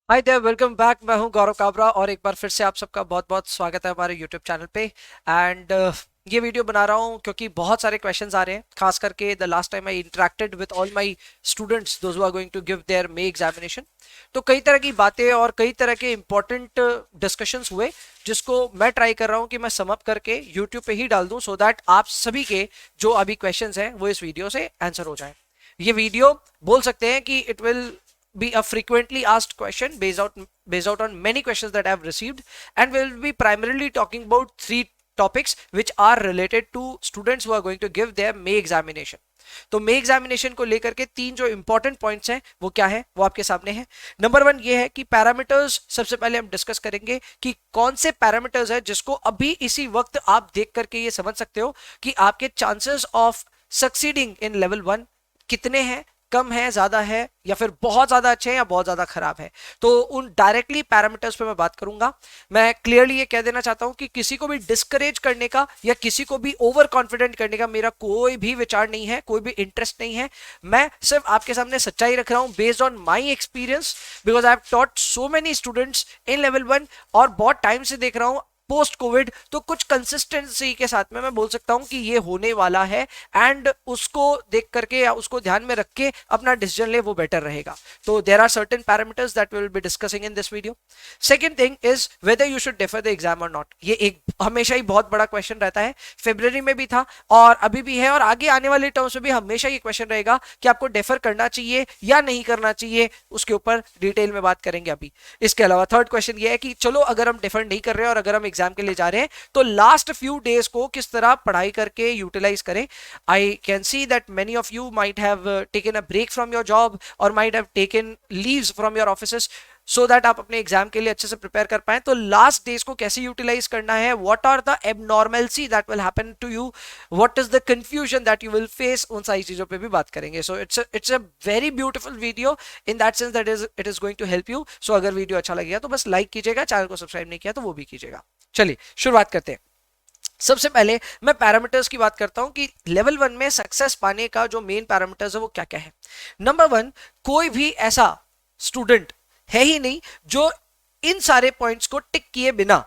Hi there, welcome back. मैं हूं गौरव काबरा और एक बार फिर से आप सबका बहुत बहुत स्वागत है हमारे यूट्यूब चैनल पे। एंड ये वीडियो बना रहा हूं क्योंकि बहुत सारे क्वेश्चंस आ रहे हैं, खास करके the last time I interacted with all my students those who are going to give their May examination. तो कई तरह की बातें और कई तरह के इंपॉर्टेंट डिस्कशंस हुए, जिसको मैं ट्राई कर रहा हूं कि मैं सम अप करके यूट्यूब पे ही डाल दूं, सो दैट आप सभी के जो अभी क्वेश्चंस हैं वो इस वीडियो से आंसर हो जाए। ये वीडियो बोल सकते हैं कि it will be a frequently asked question based out on many questions that I have received, and we'll be primarily talking about three topics which are related to students who are going to give their May examination. तो मे examination को लेकर के तीन जो important points हैं वो क्या है, वो आपके सामने है। नंबर वन ये है कि पैरामीटर्स सबसे पहले हम डिस्कस करेंगे कि कौन से पैरामीटर्स है जिसको अभी इसी वक्त आप देख करके ये समझ सकते हो कि आपके chances of succeeding in level one कितने हैं, कम है, ज्यादा है, या फिर बहुत ज्यादा अच्छे हैं या बहुत ज्यादा खराब है। तो उन डायरेक्टली पैरामीटर्स पे मैं बात करूंगा। मैं क्लियरली ये कह देना चाहता हूं कि किसी को भी डिस्करेज करने का या किसी को भी ओवर कॉन्फिडेंट करने का मेरा कोई भी विचार नहीं है, कोई भी इंटरेस्ट नहीं है। मैं सिर्फ आपके सामने सच्चाई रख रहा हूं based on my experience, because I have taught so many students in level one और बहुत टाइम से देख रहा हूं पोस्ट कोविड। तो कुछ कंसिस्टेंसी के साथ में मैं बोल सकता हूं कि ये होने वाला है, एंड उसको देख करके या उसको ध्यान में रख के अपना डिसीजन ले, वो बेटर रहेगा। तो there are certain parameters that we will be discussing in this video. Second thing is whether you should defer the exam और नॉट। ये एक हमेशा ही बहुत बड़ा क्वेश्चन रहता है, फेब्रुवरी में भी था और अभी भी है, और आगे आने वाले टर्म्स में भी हमेशा ये क्वेश्चन रहेगा कि आपको डिफर करना चाहिए या नहीं करना चाहिए। उसके ऊपर डिटेल में बात करेंगे अभी। इसके अलावा थर्ड क्वेश्चन ये है कि चलो अगर हम डिफर नहीं कर रहे हैं और अगर हम एग्जाम के लिए जा रहे हैं तो लास्ट फ्यू डेज को किस तरह पढ़ाई करके यूटिलाइज करें। I can see that many of you might have taken a break from your job और might have taken leaves from your offices, so that आप अपने एग्जाम के लिए अच्छे से प्रिपेयर कर पाए। तो लास्ट डेज को कैसे यूटिलाइज करना है, what are the abnormalcy that will happen to you, what is the confusion that you will face, उन सारी चीजों पे भी बात करेंगे। So it's a very beautiful video in that sense that it is going to help you. So अगर video अच्छा लगेगा तो बस लाइक कीजिएगा, चैनल को सब्सक्राइब नहीं किया तो वो भी कीजिएगा। चलिए शुरुआत करते हैं। सबसे पहले मैं पैरामीटर्स की बात करता हूं कि लेवल वन में सक्सेस पाने का जो मेन पैरामीटर्स है वो क्या क्या है। नंबर वन, कोई भी ऐसा स्टूडेंट है ही नहीं जो इन सारे पॉइंट्स को टिक किए बिना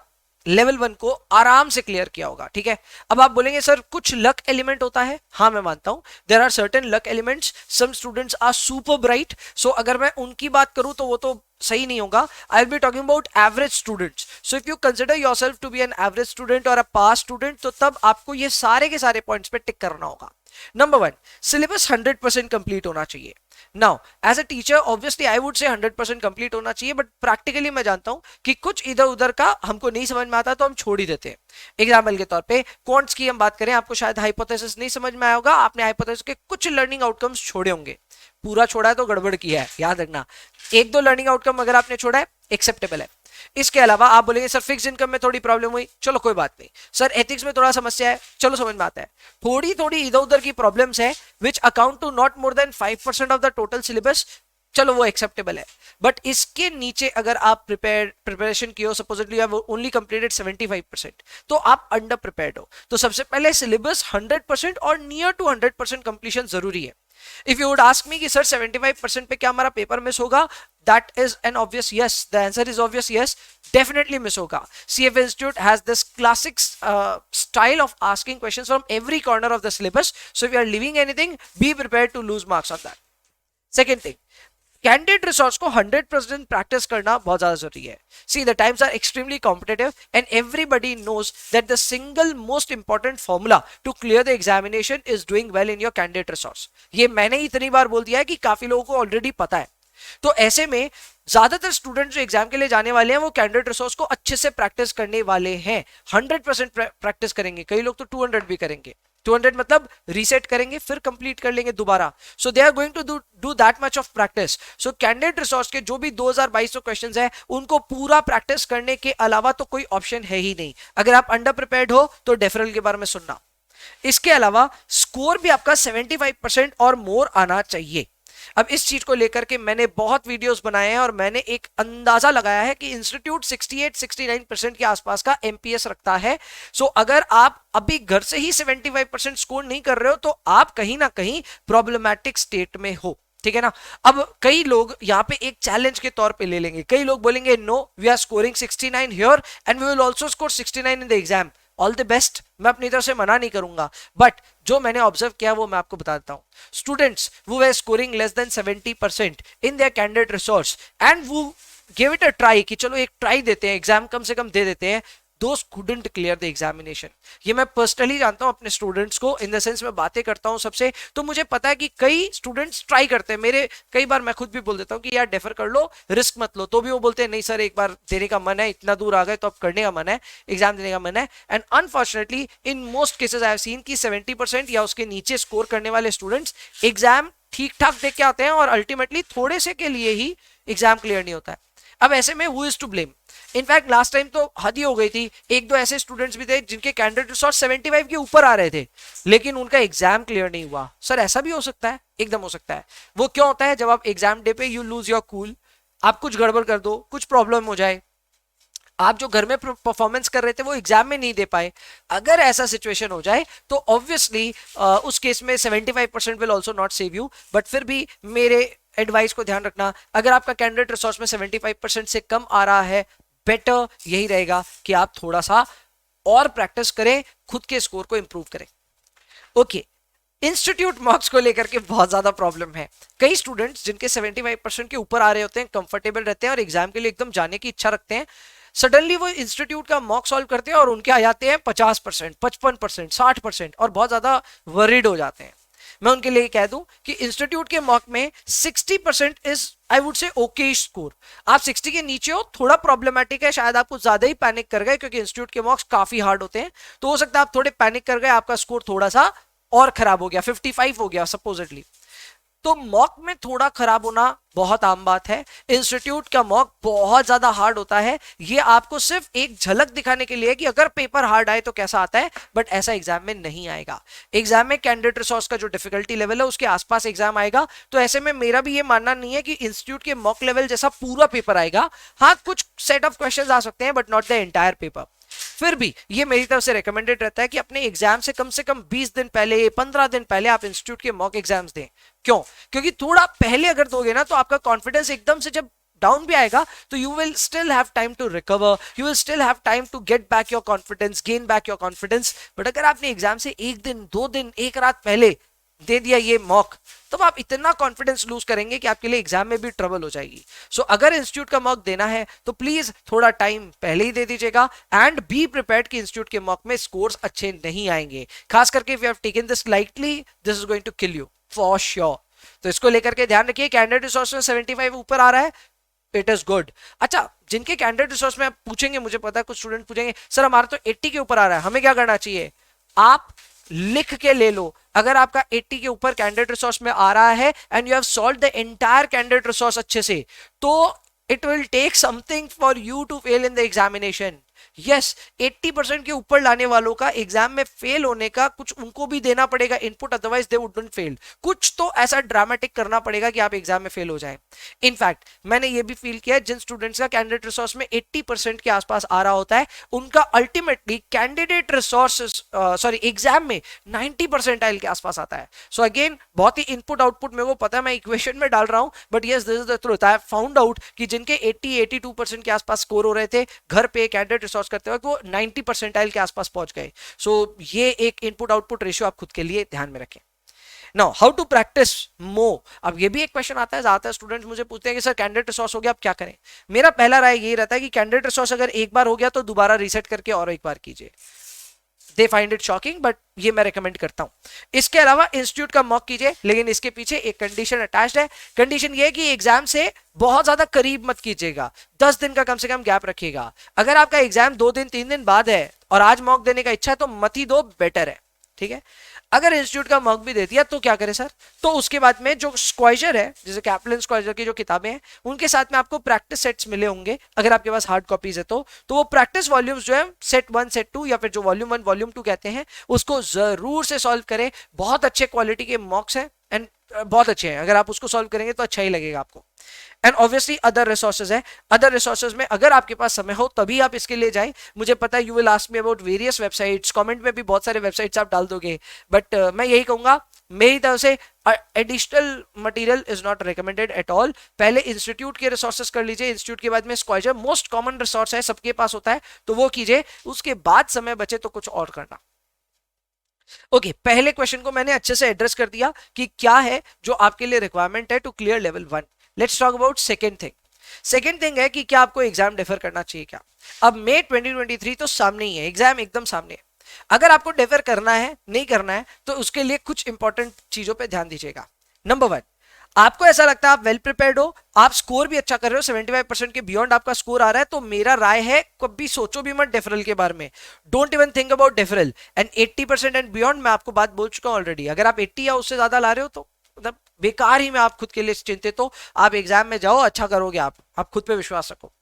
लेवल वन को आराम से क्लियर किया होगा। ठीक है, अब आप बोलेंगे सर कुछ लक एलिमेंट होता है। हाँ, मैं मानता हूं there are certain luck elements, some students are super bright. So अगर मैं उनकी बात करूं तो वो तो सही नहीं होगा। I will be talking about average students. So if you consider yourself to be an average student और अ पास स्टूडेंट, तो तब आपको ये सारे के सारे पॉइंट्स पे टिक करना होगा। नंबर वन, सिलेबस 100% कंप्लीट होना चाहिए। Now as a teacher obviously I would say 100% complete होना चाहिए, बट प्रैक्टिकली मैं जानता हूं कि कुछ इधर उधर का हमको नहीं समझ में आता तो हम छोड़ ही देते हैं। एग्जाम्पल के तौर पे क्वांट्स की हम बात करें, आपको शायद हाइपोथेसिस नहीं समझ में आया होगा, आपने हाइपोथेसिस के कुछ लर्निंग आउटकम्स छोड़े होंगे। पूरा छोड़ा है तो गड़बड़ किया है, याद रखना। एक दो लर्निंग आउटकम अगर आपने छोड़ा है एक्सेप्टेबल है। इसके अलावा आप बोलेंगे सर फिक्स इनकम में थोड़ी प्रॉब्लम हुई, चलो कोई बात नहीं। सर एथिक्स में थोड़ा समस्या है, चलो समझ में आता है। थोड़ी थोड़ी इधर उधर की प्रॉब्लम्स है which account to not more than 5% of the total syllabus, चलो वो एक्सेप्टेबल है। बट इसके नीचे अगर आप प्रिपरेशन की हो, सपोजिटली हैव ओनली कंप्लीटेड 75%, तो आप अंडर प्रिपेयर्ड हो। तो सबसे पहले सिलेबस 100% और नियर टू 100% कंप्लीशन जरूरी है। If you would ask me कि सर 75% पे क्या हमारा पेपर मिस होगा, that is an obvious yes. The answer is obvious yes, definitely miss hoga. CF Institute has this classic style of asking questions from every corner of the syllabus, so if you are leaving anything, be prepared to lose marks on that. Second thing, candidate resource को 100% practice करना बहुत ज्यादा जरूरी है। See the times are extremely competitive and everybody knows that the single most important formula to clear the examination is doing well in your candidate resource. ये मैंने इतनी बार बोल दिया है कि काफी लोगों को ऑलरेडी पता है। तो ऐसे में ज्यादातर स्टूडेंट जो एग्जाम के लिए जाने वाले हैं वो कैंडिडेट रिसोर्स को अच्छे से प्रैक्टिस करने वाले हैं। 100% प्रैक्टिस करेंगे, कई लोग तो 200 भी करेंगे। 200 मतलब रीसेट करेंगे फिर कंप्लीट कर लेंगे दोबारा। So they are going to do that much of practice. So candidate resource के जो भी 2022 क्वेश्चंस है उनको पूरा प्रैक्टिस करने के अलावा तो कोई ऑप्शन है ही नहीं। अगर आप अंडर प्रिपेयर्ड हो तो डेफरल के बारे में सुनना। इसके अलावा स्कोर भी आपका 75% और मोर आना चाहिए। अब इस चीज को लेकर के मैंने बहुत वीडियोस बनाए हैं और मैंने एक अंदाजा लगाया है कि इंस्टीट्यूट 68-69% के आसपास का एमपीएस रखता है। सो अगर आप अभी घर से ही 75% स्कोर नहीं कर रहे हो तो आप कहीं ना कहीं प्रॉब्लमैटिक स्टेट में हो। ठीक है ना। अब कई लोग यहाँ पे एक चैलेंज के तौर पे ले लेंगे, कई लोग बोलेंगे no we are scoring 69 here and we will also score 69 in the exam. All the best, मैं अपनी तरफ से मना नहीं करूंगा, बट जो मैंने ऑब्जर्व किया वो मैं आपको बता देता हूं। स्टूडेंट्स वो वे scoring less than 70% in their candidate resource and वो गिव इट अ ट्राई कि चलो एक ट्राई देते हैं, एग्जाम कम से कम दे देते हैं, दोस couldn't clear the examination। ये मैं पर्सनली जानता हूं अपने स्टूडेंट्स को, इन द सेंस मैं बातें करता हूं सबसे, तो मुझे पता है कि कई स्टूडेंट्स ट्राई करते हैं, मेरे कई बार मैं खुद भी बोल देता हूं कि यार डेफर कर लो, रिस्क मत लो, तो भी वो बोलते हैं नहीं सर एक बार देने का मन है, इतना दूर आ गए तो अब करने का मन है, एग्जाम देने का मन है। And unfortunately in most cases I have seen कि 70% या उसके नीचे स्कोर करने वाले स्टूडेंट्स एग्जाम ठीक ठाक देख के आते हैं और अल्टीमेटली थोड़े से के लिए ही एग्जाम क्लियर नहीं होता है। अब ऐसे में who is to blame? In fact last time तो हद ही हो गई थी, एक दो ऐसे स्टूडेंट्स भी थे जिनके कैंडिडेट रिसोर्स 75 के ऊपर आ रहे थे लेकिन उनका एग्जाम क्लियर नहीं हुआ। सर ऐसा भी हो सकता है? एकदम हो सकता है। वो क्यों होता है? जब आप एग्जाम डे पे यू लूज योर कूल, आप कुछ गड़बड़ कर दो, कुछ प्रॉब्लम हो जाए, आप जो घर में परफॉर्मेंस कर रहे थे वो एग्जाम में नहीं दे पाए, अगर ऐसा सिचुएशन हो जाए तो ऑब्वियसली उस केस में 75% will also not save you. But फिर भी मेरे एडवाइस को ध्यान रखना, अगर आपका कैंडिडेट रिसोर्स में 75% से कम आ रहा है, बेटर यही रहेगा कि आप थोड़ा सा और प्रैक्टिस करें, खुद के स्कोर को इंप्रूव करें। ओके, इंस्टीट्यूट मार्क्स को लेकर के बहुत ज्यादा प्रॉब्लम है। कई स्टूडेंट्स जिनके 75% के ऊपर आ रहे होते हैं, कंफर्टेबल रहते हैं और एग्जाम के लिए एकदम जाने की इच्छा रखते हैं, सडनली वो इंस्टीट्यूट का मॉक सॉल्व करते हैं और उनके आ जाते हैं 50%, 55%, 60% और बहुत ज्यादा वरीड हो जाते हैं। मैं उनके लिए कह दूं कि इंस्टीट्यूट के मॉक में 60% इज आई वुड से ओके स्कोर। आप 60 के नीचे हो थोड़ा प्रॉब्लमेटिक है, शायद आपको ज्यादा ही पैनिक कर गए क्योंकि इंस्टीट्यूट के मॉक्स काफी हार्ड होते हैं, तो हो सकता है आप थोड़े पैनिक कर गए, आपका स्कोर थोड़ा सा और खराब हो गया, 55 हो गया सपोजिटली। तो मॉक में थोड़ा खराब होना बहुत आम बात है। इंस्टीट्यूट का मॉक बहुत ज्यादा हार्ड होता है, ये आपको सिर्फ एक झलक दिखाने के लिए कि अगर पेपर हार्ड आए तो कैसा आता है, बट ऐसा एग्जाम में नहीं आएगा। एग्जाम में कैंडिडेट रिसोर्स का जो डिफिकल्टी लेवल है उसके आसपास एग्जाम आएगा, तो ऐसे में मेरा भी ये मानना नहीं है कि इंस्टीट्यूट के मॉक लेवल जैसा पूरा पेपर आएगा। हाँ, कुछ सेट ऑफ क्वेश्चंस आ सकते हैं but not the entire paper. फिर भी ये मेरी तरफ से रेकमेंडेड रहता है कि अपने एग्जाम से कम 20 दिन पहले, 15 दिन पहले आप इंस्टीट्यूट के मॉक एग्जाम्स दें। क्यों? क्योंकि थोड़ा पहले अगर दोगे ना तो आपका कॉन्फिडेंस एकदम से जब डाउन भी आएगा तो you will still have time to recover, you will still have time to get back your confidence, gain back your confidence. But अगर आपने एग्जाम से एक दिन, 2 दिन, एक रात पहले दे दिया ये मॉक, तब आप इतना कॉन्फिडेंस लूज करेंगे कि आपके लिए एग्जाम में भी ट्रबल हो जाएगी। सो अगर इंस्टीट्यूट का मॉक देना है तो प्लीज थोड़ा टाइम पहले ही दे दीजिएगा एंड बी प्रिपेयर्ड कि इंस्टीट्यूट के मॉक में स्कोर्स अच्छे नहीं आएंगे। खास करके if you have taken this lightly, this is going to kill you for sure. तो इसको लेकर के ध्यान रखिए। कैंडिडेट रिसोर्स में 75 ऊपर आ रहा है, इट इज गुड। अच्छा, जिनके कैंडिडेट रिसोर्स में आप पूछेंगे, मुझे पता है कुछ स्टूडेंट पूछेंगे सर हमारा तो 80 के ऊपर आ रहा है, हमें क्या करना चाहिए? आप लिख के ले लो, अगर आपका 80 के ऊपर कैंडिडेट रिसोर्स में आ रहा है and you have solved the entire candidate resource अच्छे से, तो it will take something for you to fail in the examination. Yes, 80% के ऊपर लाने वालों का एग्जाम में फेल होने का कुछ उनको भी देना पड़ेगा input, otherwise they wouldn't fail. कुछ तो ऐसा ड्रामेटिक करना पड़ेगा कि आप एग्जाम में फेल हो जाएं। इनफैक्ट मैंने ये भी फील किया, जिन स्टूडेंट्स का कैंडिडेट रिसोर्स में 80% के आसपास आ रहा होता है, उनका ultimately candidate resource sorry exam में 90 परसेंटाइल के आसपास आता है। सो अगेन बहुत ही इनपुट आउटपुट मेरे को पता है, मैं इक्वेशन में डाल रहा हूं, but yes this is the truth. I have found out कि जिनके 80-82% के आसपास स्कोर हो रहे थे घर पे कैंडिडेट रिसोर्स करते वक्त, वो 90 परसेंटाइल के आसपास पहुंच गए। सो ये एक इनपुट आउटपुट रेशियो आप खुद के लिए ध्यान में रखें। Now how to practice more. अब ये भी एक क्वेश्चन आता है, ज्यादातर स्टूडेंट्स मुझे पूछते हैं कि सर कैंडिडेट रिसोर्स हो गया अब क्या करें। मेरा पहला राय यही रहता है कि कैंडिडेट रिसोर्स अगर एक बार हो गया तो दोबारा रीसेट करके और एक बार कीजिए। They find it shocking but ये मैं रेकमेंड करता हूं। इसके अलावा इंस्टीट्यूट का मॉक कीजिए, लेकिन इसके पीछे एक कंडीशन अटैच्ड है। कंडीशन ये है कि एग्जाम से बहुत ज्यादा करीब मत कीजिएगा, 10 दिन का कम से कम गैप रखिएगा। अगर आपका एग्जाम 2 दिन 3 दिन बाद है और आज मॉक देने का इच्छा है तो मत ही दो, बेटर है। ठीक है, अगर इंस्टीट्यूट का मॉक भी दे दिया तो क्या करें सर? तो उसके बाद में जो स्क्वाइजर है, जैसे कैप्लन स्क्वाइजर की जो किताबें हैं, उनके साथ में आपको प्रैक्टिस सेट्स मिले होंगे अगर आपके पास हार्ड कॉपीज है तो वो प्रैक्टिस वॉल्यूम्स जो है सेट 1 सेट 2 या फिर जो वॉल्यूम 1 वॉल्यूम 2 कहते हैं, उसको जरूर से सॉल्व करें। बहुत अच्छे क्वालिटी के मॉक्स हैं एंड बहुत अच्छे हैं, अगर आप उसको सॉल्व करेंगे तो अच्छा ही लगेगा आपको। एंड ऑब्वियसली अदर रिसोर्सेज है, अदर रिसोर्सेज में अगर आपके पास समय हो तभी आप इसके लिए जाएं। मुझे पता है you will ask me about various websites, comment में भी बहुत सारे वेबसाइट्स आप डाल दोगे, बट मैं यही कहूंगा मेरी तरफ से additional material is not recommended at all. पहले इंस्टीट्यूट के रिसोर्सेज कर लीजिए, इंस्टीट्यूट के बाद में स्क्वाइजर मोस्ट कॉमन रिसोर्स है, सबके पास होता है, तो वो कीजिए, उसके बाद समय बचे तो कुछ और करना। ओके पहले क्वेश्चन को मैंने अच्छे से एड्रेस कर दिया कि क्या है जो आपके लिए रिक्वायरमेंट है to clear level 1। Let's talk about second thing. Second thing है कि क्या आपको एग्जाम डिफर करना चाहिए क्या। अब मई 2023 तो सामने ही है, एग्जाम एकदम सामने है। अगर आपको डिफर करना है नहीं करना है तो उसके लिए कुछ इंपॉर्टेंट चीजों पे ध्यान दीजिएगा। नंबर 1, आपको ऐसा लगता है आप वेल प्रिपेयर्ड हो, आप स्कोर भी अच्छा कर रहे हो, 75% के बियॉन्ड आपका स्कोर आ रहा है, तो मेरा राय है कभी सोचो भी मत डेफरल के बारे में। Don't even think about deferral. And 80% and beyond मैं आपको बात बोल चुका हूं ऑलरेडी। अगर आप 80 या उससे ज्यादा ला रहे हो तो मतलब बेकार ही में आप खुद के लिए चिंतित हो। आप एग्जाम में जाओ, अच्छा करोगे, आप खुद पे विश्वास रखो।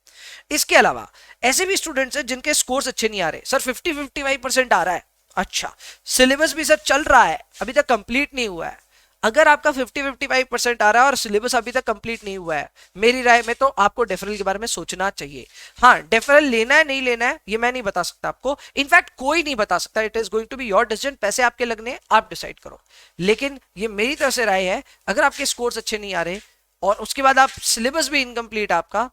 इसके अलावा ऐसे भी स्टूडेंट्स हैं जिनके स्कोर्स अच्छे नहीं आ रहे, सर 50-55% आ रहा है, अच्छा सिलेबस भी सर चल रहा है, अभी तक कंप्लीट नहीं हुआ है। अगर आपका 50-55% आ रहा है और सिलेबस अभी तक कंप्लीट नहीं हुआ है, मेरी राय में तो आपको डेफरल के बारे में सोचना चाहिए। हाँ डेफरल लेना है नहीं लेना है ये मैं नहीं बता सकता आपको, इनफैक्ट कोई नहीं बता सकता, it is going to be your decision, पैसे आपके लगने आप डिसाइड करो। लेकिन ये मेरी तरफ से राय है, अगर आपके स्कोर्स अच्छे नहीं आ रहे और उसके बाद आप सिलेबस भी इनकम्प्लीट आपका,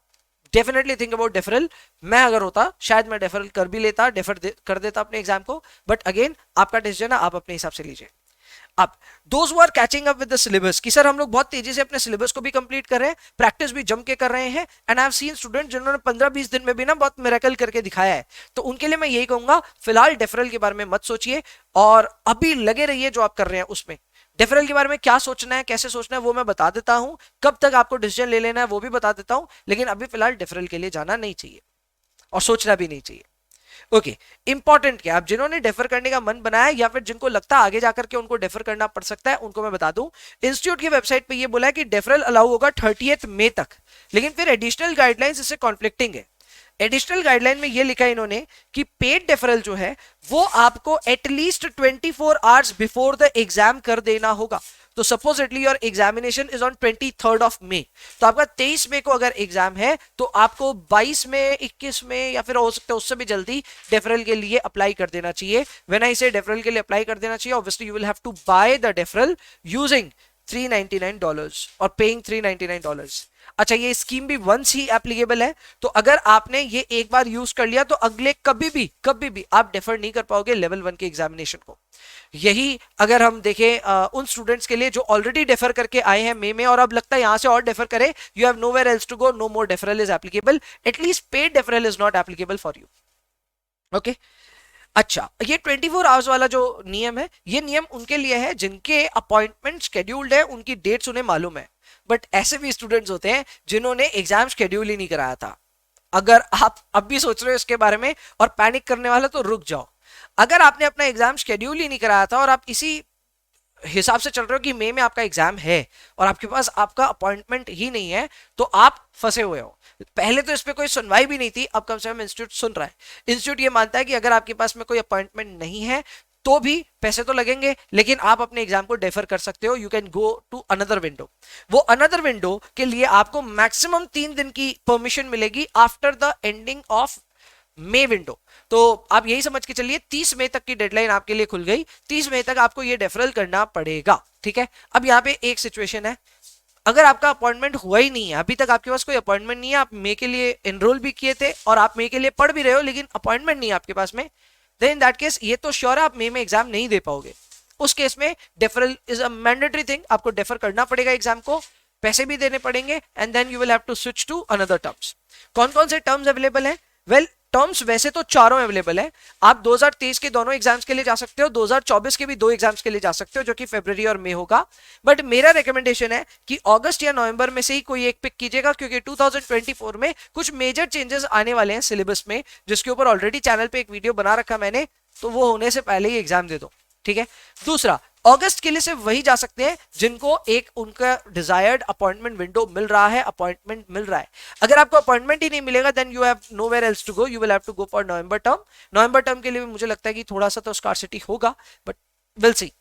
डेफिनेटली थिंक अबाउट डेफरल। मैं अगर होता शायद मैं डेफरल कर भी लेता, कर देता अपने एग्जाम को, बट अगेन आपका डिसीजन है, आप अपने हिसाब से लीजिए। अब those who are catching up with the syllabus कि सर हम लोग बहुत तेजी से अपने सिलेबस को भी कंप्लीट कर रहे हैं, प्रैक्टिस भी जम के कर रहे हैं, and I have seen student जिन्होंने 15-20 दिन में भी ना बहुत मिरेकल करके दिखाया है, तो उनके लिए मैं यही कहूंगा फिलहाल डेफरल के बारे में मत सोचिए और अभी लगे रहिए जो आप कर रहे हैं उसमें। डेफरल के बारे में क्या सोचना है, कैसे सोचना है वो मैं बता देता हूं, कब तक आपको डिसीजन ले लेना है वो भी बता देता हूं, लेकिन अभी फिलहाल डेफरल के लिए जाना नहीं चाहिए और सोचना भी नहीं चाहिए। ओके इंपॉर्टेंट क्या, आप जिन्होंने डेफर करने का मन बनाया या फिर जिनको लगता है आगे जाकर के उनको डेफर करना पड़ सकता है, उनको मैं बता दूं इंस्टीट्यूट की वेबसाइट पे ये बोला है कि डेफरल अलाउ होगा 30 मई तक, लेकिन फिर एडिशनल गाइडलाइंस इससे कॉन्फ्लिक्टिंग है। एडिशनल गाइडलाइन में ये लिखा है इन्होंने कि पेड डेफरल जो है वो आपको at least 24 hours before the exam कर देना होगा। तो supposedly your examination is on 23 of May, तो आपका 23 मई को अगर एग्जाम है तो आपको 22 में 21 में या फिर हो सकता है उससे भी जल्दी डेफरल के लिए अप्लाई कर देना चाहिए। व्हेन आई से डेफरल के लिए अप्लाई कर देना चाहिए, obviously you will have to buy the deferral using $399 और पेइंग $399। अच्छा ये स्कीम भी वंस ही एप्लीकेबल है, तो अगर आपने ये एक बार यूज कर लिया तो अगले कभी भी आप डेफर नहीं कर पाओगे लेवल 1 के एग्जामिनेशन को। यही अगर हम देखें उन स्टूडेंट्स के लिए जो ऑलरेडी डेफर करके आए हैं मई में और अब लगता है यहां से और डेफर करे, you have nowhere else to go, no more deferral is applicable, at least paid deferral is not applicable for you. Okay अच्छा ये 24 आवर्स वाला जो नियम है, ये नियम उनके लिए है जिनके अपॉइंटमेंट शेड्यूल्ड है, उनकी डेट्स उन्हें मालूम है, बट ऐसे भी स्टूडेंट्स होते हैं जिन्होंने एग्जाम शेड्यूल ही नहीं कराया था। अगर आप अब भी सोच रहे हो इसके बारे में और पैनिक करने वाला तो रुक जाओ। अगर आपने अपना एग्जाम शेड्यूल ही नहीं कराया था और आप इसी हिसाब से चल रहे हो कि मई में आपका एग्जाम है और आपके पास आपका अपॉइंटमेंट ही नहीं है, तो आप फंसे हुए हो। पहले तो इस पे कोई सुनवाई भी नहीं थी, अब कम से कम इंस्टीट्यूट सुन रहा है। इंस्टीट्यूट ये मानता है कि अगर आपके पास में कोई अपॉइंटमेंट नहीं है तो भी पैसे तो लगेंगे, लेकिन आप अपने एग्जाम को डेफर कर सकते हो, you can go to another window. वो अनदर विंडो के लिए आपको मैक्सिमम 3 दिन की परमिशन मिलेगी after the ending of May window. तो आप यही समझ के चलिए 30 मई तक की डेडलाइन आपके लिए खुल गई, 30 मई तक आपको ये डेफरल करना पड़ेगा, ठीक है। अब यहाँ पे एक सिचुएशन है, अगर आपका अपॉइंटमेंट हुआ ही नहीं है, अभी तक आपके पास कोई अपॉइंटमेंट नहीं है, आप मई के लिए एनरोल भी किए थे और आप मई के लिए पढ़ भी रहे हो, लेकिन अपॉइंटमेंट नहीं है आपके पास में, देन इन दैट केस ये तो श्योर है आप मई में एग्जाम नहीं दे पाओगे। उस केस में deferral is a mandatory thing, आपको डेफर करना पड़ेगा एग्जाम को, पैसे भी देने पड़ेंगे, and then you will have to switch to another terms. कौन कौन से टर्म्स अवेलेबल है? वेल टर्म्स वैसे तो चारों अवेलेबल है। आप 2023 के दोनों एग्जाम्स के लिए जा सकते हो, 2024 के भी 2 एग्जाम्स के लिए जा सकते हो, जो कि फरवरी और मई होगा। बट मेरा रिकमेंडेशन है कि अगस्त या नवंबर में से ही कोई एक पिक कीजिएगा, क्योंकि 2024 में कुछ मेजर चेंजेस आने वाले हैं सिलेबस में, जिसके ऊपर ऑलरेडी चैनल पे एक वीडियो बना रखा मैंने, तो वो होने से पहले ही एग्जाम दे दो, ठीक है। दूसरा, अगस्त के लिए सिर्फ वही जा सकते हैं जिनको एक उनका डिजायर्ड अपॉइंटमेंट विंडो मिल रहा है, अपॉइंटमेंट मिल रहा है। अगर आपको अपॉइंटमेंट ही नहीं मिलेगा, then you have nowhere else to go, you will have to go for November term. November term के लिए मुझे लगता है कि थोड़ा सा तो स्कार्सिटी होगा, बट विल सी।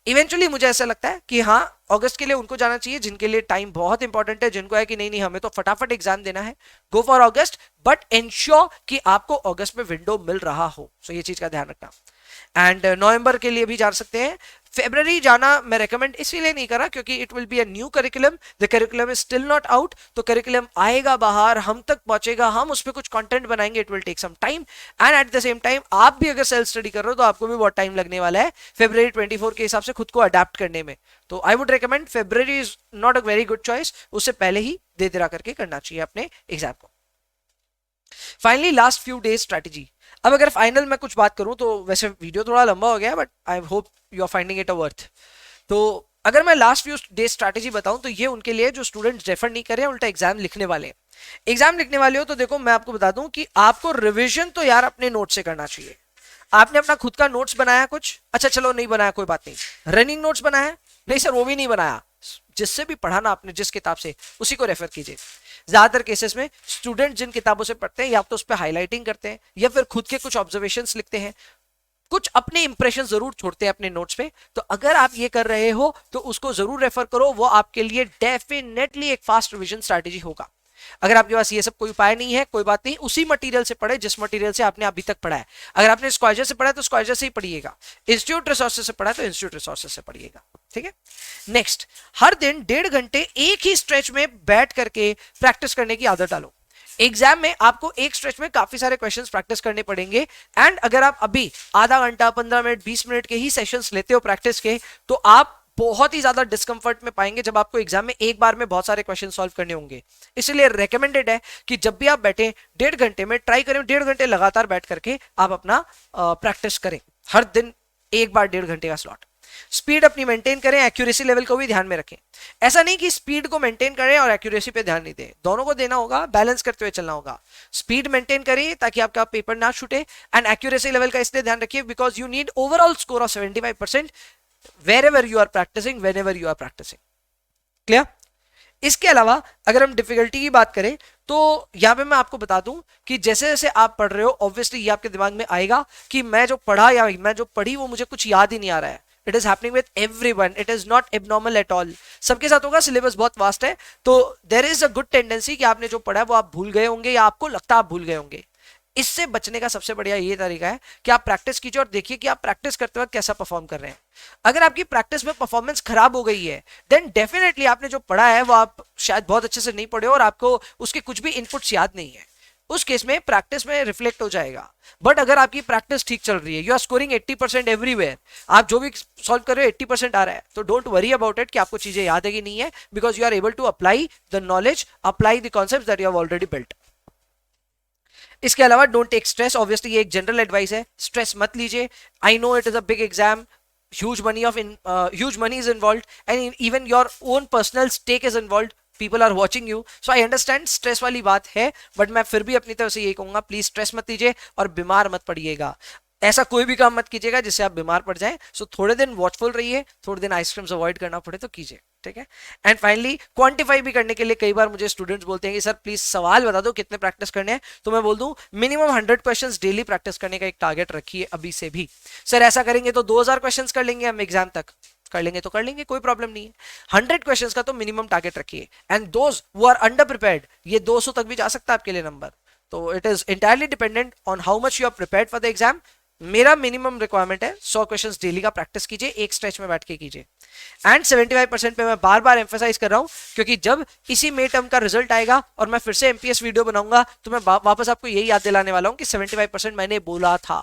इवेंचुअली मुझे ऐसा लगता है कि हाँ, अगस्त के लिए उनको जाना चाहिए जिनके लिए टाइम बहुत इंपॉर्टेंट है, जिनको है कि नहीं नहीं हमें तो फटाफट एग्जाम देना है, go for August, but ensure कि आपको अगस्त में विंडो मिल रहा हो। सो ये चीज का ध्यान रखना। एंड नवंबर के लिए भी जा सकते हैं। फेब्रवरी जाना मैं रेकमेंड इसलिए नहीं करा क्योंकि it will be a new curriculum, the curriculum is still not out, तो करिकुलम आएगा बाहर, हम तक पहुंचेगा, हम उस पर कुछ कंटेंट बनाएंगे, it will take some time, and at the same time आप भी अगर सेल्फ स्टडी कर रहे हो तो आपको भी बहुत टाइम लगने वाला है फेब्रवरी 24 के हिसाब से खुद को अडेप्ट करने में। तो I would recommend February is not a very good choice, उससे पहले ही दे दे करके करना चाहिए अपने एग्जाम को। Finally last few days strategy. अब अगर फाइनल में कुछ बात करूं तो वैसे वीडियो थोड़ा लंबा हो गया, but I hope you are finding it a worth. तो अगर मैं लास्ट फ्यू डेज स्ट्रेटेजी बताऊं तो ये उनके लिए जो स्टूडेंट्स रेफर नहीं कर रहे हैं, उल्टा एग्जाम लिखने वाले हैं। एग्जाम लिखने वाले हो तो देखो मैं आपको बता दूं कि आपको रिविजन तो यार अपने नोट से करना चाहिए। आपने अपना खुद का नोट्स बनाया कुछ, अच्छा चलो नहीं बनाया कोई बात नहीं, रनिंग नोट्स बनाया, नहीं सर वो भी नहीं बनाया, जिससे भी पढ़ा ना आपने जिस किताब से उसी को रेफर कीजिए। ज्यादातर केसेस में स्टूडेंट जिन किताबों से पढ़ते हैं या तो उस पर हाईलाइटिंग करते हैं या फिर खुद के कुछ ऑब्जर्वेशंस लिखते हैं, कुछ अपने इंप्रेशन जरूर छोड़ते हैं अपने नोट्स पे। तो अगर आप ये कर रहे हो तो उसको जरूर रेफर करो, वो आपके लिए डेफिनेटली एक फास्ट रिवीजन स्ट्रैटेजी होगा। अगर आपके पास ये सब कोई उपाय नहीं है, कोई बात नहीं, उसी मटेरियल से पढ़े जिस मटेरियल से आपने अभी तक पढ़ा है। अगर आपने स्क्वायर से पढ़ा है तो स्क्वायर से ही पढ़िएगा, इंस्टीट्यूट रिसोर्सेज से पढ़ा है तो इंस्टीट्यूट रिसोर्सेज से पढ़िएगा, ठीक है। नेक्स्ट, हर दिन 1.5 घंटे एक ही स्ट्रेच में बैठ करके प्रैक्टिस करने की आदत डालो। एग्जाम में आपको एक स्ट्रेच में काफी सारे क्वेश्चंस प्रैक्टिस करने पड़ेंगे, एंड अगर आप अभी आधा घंटा 15 मिनट 20 मिनट के ही सेशंस लेते हो प्रैक्टिस के, तो आप बहुत ही ज्यादा डिस्कंफर्ट में पाएंगे जब आपको एग्जाम में एक बार में बहुत सारे क्वेश्चन सॉल्व करने होंगे। इसलिए रेकमेंडेड है कि जब भी आप बैठे 1.5 घंटे में ट्राई करें, 1.5 घंटे लगातार बैठ करके आप अपना प्रैक्टिस करें, हर दिन एक बार 1.5 घंटे का स्लॉट। स्पीड अपनी मेंटेन करें, एक्यूरेसी लेवल को भी ध्यान में रखें। ऐसा नहीं कि स्पीड को मेंटेन करें और एक्यूरेसी पे ध्यान नहीं दें, दोनों को देना होगा, बैलेंस करते हुए चलना होगा। स्पीड मेंटेन करिए ताकि आपका पेपर ना छूटे, एंड एक्यूरेसी लेवल का इसलिए ध्यान रखिए because you need overall score of 75% wherever you are practicing, whenever you are practicing. Clear? इसके अलावा अगर हम डिफिकल्टी की बात करें तो यहां पे मैं आपको बता दूं कि जैसे जैसे आप पढ़ रहे हो ऑब्वियसली ये आपके दिमाग में आएगा कि मैं जो पढ़ा या मैं जो पढ़ी वो मुझे कुछ याद ही नहीं आ रहा है। It is happening with everyone, it is not abnormal at all, सबके साथ होगा। सिलेबस बहुत वास्ट है तो there is a good tendency कि आपने जो पढ़ा है वो आप भूल गए होंगे या आपको लगता है आप भूल गए होंगे। इससे बचने का सबसे बढ़िया ये तरीका है कि आप प्रैक्टिस कीजिए और देखिए कि आप प्रैक्टिस करते वक्त कैसा परफॉर्म कर रहे हैं। अगर आपकी प्रैक्टिस में परफॉर्मेंस खराब हो गई है देन डेफिनेटली आपने जो पढ़ा है वो आप शायद बहुत अच्छे से नहीं पढ़े और आपको उसके कुछ भी इनपुट्स याद नहीं है। उस केस में प्रैक्टिस में रिफ्लेक्ट हो जाएगा। बट अगर आपकी प्रैक्टिस ठीक चल रही है, यू आर स्कोरिंग 80% एवरीवेयर, आप जो भी सॉल्व कर रहे हो 80% आ रहा है, तो डोंट वरी अबाउट इट कि आपको चीजें याद है कि नहीं है, because you are able to apply the knowledge, apply the concepts that you have already built. इसके अलावा डोंट टेक स्ट्रेस, ऑब्वियसली ये एक जनरल एडवाइस है, स्ट्रेस मत लीजिए। I know it is a big exam, huge money is involved and even your own personal stake is involved, people are watching you, so I understand stress वाली बात है, but मैं फिर भी अपनी तरफ से यही कहूंगा प्लीज स्ट्रेस मत लीजिए और बीमार मत पड़िएगा। ऐसा कोई भी काम मत कीजिएगा जिससे आप बीमार पड़ जाएं। सो थोड़े दिन वॉचफुल रहिए, थोड़े दिन आइसक्रीम्स अवॉइड करना पड़े तो कीजिए, ठीक है। एंड फाइनली क्वांटिफाई भी करने के लिए कई बार मुझे स्टूडेंट्स बोलते हैं कि सर प्लीज सवाल बता दो कितने प्रैक्टिस करने हैं, तो मैं बोल दूं मिनिमम 100 क्वेश्चंस डेली प्रैक्टिस करने का एक टारगेट रखिए अभी से भी। सर ऐसा करेंगे तो 2000 क्वेश्चंस कर लेंगे हम एग्जाम तक, कर लेंगे तो कर लेंगे, कोई प्रॉब्लम नहीं है। 100 क्वेश्चंस का तो मिनिमम टारगेट रखिए, and those who are under prepared ये 200 तक भी जा सकता है आपके लिए नंबर। तो it is entirely dependent on how much you are prepared for the exam. मेरा मिनिमम रिक्वायरमेंट है 100 क्वेश्चंस डेली का प्रैक्टिस कीजिए, एक स्ट्रेच में बैठ के कीजिए। एंड 75% पे मैं बार बार एम्फेसाइज कर रहा हूं क्योंकि जब इसी मे टर्म का रिजल्ट आएगा और मैं फिर से एमपीएस वीडियो बनाऊंगा तो मैं वापस आपको यही याद दिलाने वाला हूं कि 75% मैंने बोला था।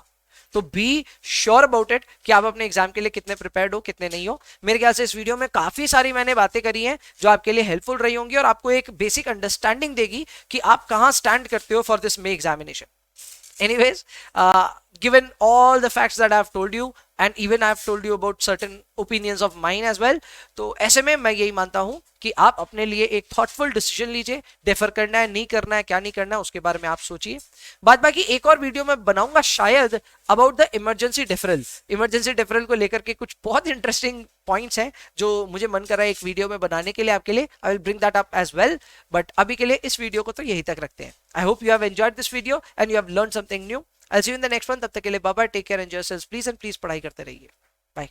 तो बी श्योर अबाउट इट कि आप अपने एग्जाम के लिए कितने प्रिपेयर्ड हो कितने नहीं हो। मेरे ख्याल से इस वीडियो में काफी सारी मैंने बातें करी हैं जो आपके लिए हेल्पफुल रही होंगी और आपको एक बेसिक अंडरस्टैंडिंग देगी कि आप कहां स्टैंड करते हो for this may examination. Anyways, given all the facts that I have told you and even I have told you about certain opinions of mine as well, तो ऐसे में मैं यही मानता हूं कि आप अपने लिए एक थॉटफुल डिसीजन लीजिए, डेफर करना है नहीं करना है क्या नहीं करना है उसके बारे में आप सोचिए। बाद बाकी एक और वीडियो मैं बनाऊंगा शायद about the emergency deferral. Emergency deferral को लेकर के कुछ बहुत इंटरेस्टिंग पॉइंट्स हैं जो मुझे मन कर रहा है एक वीडियो में बनाने के लिए आपके लिए। I will bring that up as well, but अभी के लिए इस वीडियो को तो यही तक रखते हैं। आई hope you have enjoyed this video and you have learn something new. I'll see you in the next one. तब तक के लिए bye bye, take care, enjoy yourselves please, and please पढ़ाई करते रहिए। बाय।